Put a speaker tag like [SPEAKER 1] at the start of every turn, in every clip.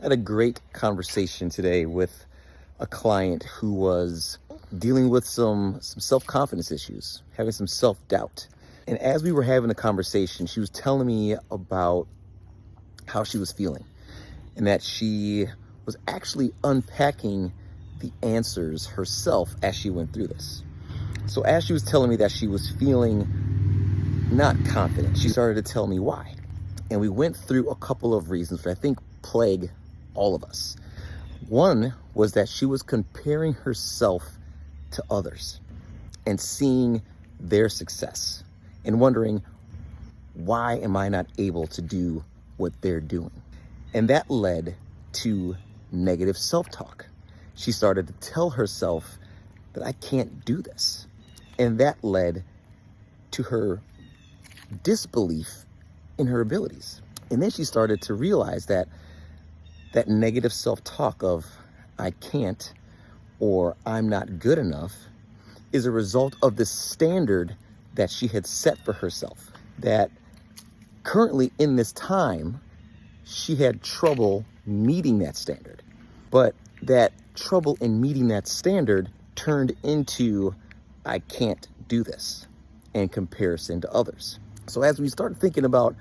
[SPEAKER 1] I had a great conversation today with a client who was dealing with some self-confidence issues, having some self-doubt. And as we were having the conversation, she was telling me about how she was feeling and that she was actually unpacking the answers herself as she went through this. So as she was telling me that she was feeling not confident, she started to tell me why. And we went through a couple of reasons that I think plague all of us. One was that she was comparing herself to others and seeing their success and wondering, why am I not able to do what they're doing? And that led to negative self-talk. She started to tell herself that I can't do this. And that led to her disbelief in her abilities. And then she started to realize that negative self-talk of I can't or I'm not good enough is a result of the standard that she had set for herself. That currently in this time, she had trouble meeting that standard. But that trouble in meeting that standard turned into I can't do this in comparison to others. So as we start thinking about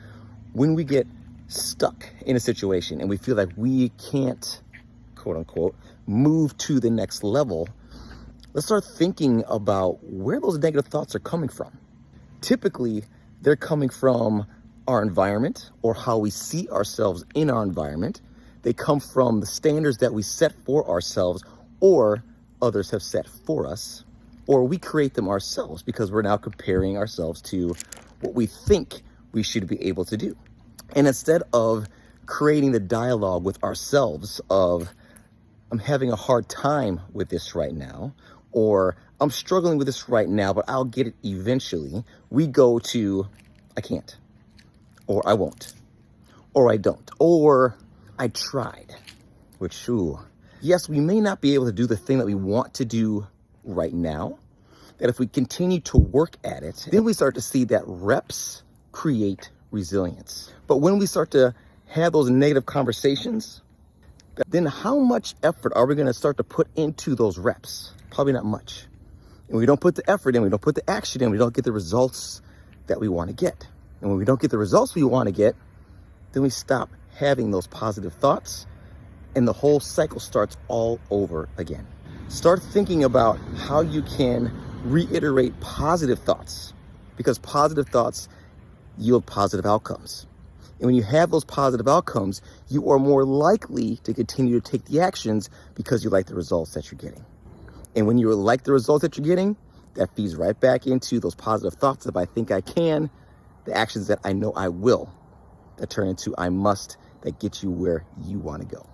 [SPEAKER 1] when we get stuck in a situation and we feel like we can't, quote unquote, move to the next level, let's start thinking about where those negative thoughts are coming from. Typically, they're coming from our environment or how we see ourselves in our environment. They come from the standards that we set for ourselves or others have set for us, or we create them ourselves because we're now comparing ourselves to what we think we should be able to do. And instead of creating the dialogue with ourselves of, I'm having a hard time with this right now, or I'm struggling with this right now, but I'll get it eventually, we go to, I can't, or I won't, or I don't, or I tried, which, yes, we may not be able to do the thing that we want to do right now, that if we continue to work at it, then we start to see that reps create resilience. But when we start to have those negative conversations, then how much effort are we going to start to put into those reps? Probably not much. And we don't put the effort in, we don't put the action in, we don't get the results that we want to get. And when we don't get the results we want to get, then we stop having those positive thoughts and the whole cycle starts all over again. Start thinking about how you can reiterate positive thoughts, because positive thoughts yield positive outcomes. And when you have those positive outcomes, you are more likely to continue to take the actions because you like the results that you're getting. And when you like the results that you're getting, that feeds right back into those positive thoughts of I think I can, the actions that I know I will, that turn into I must, that get you where you want to go.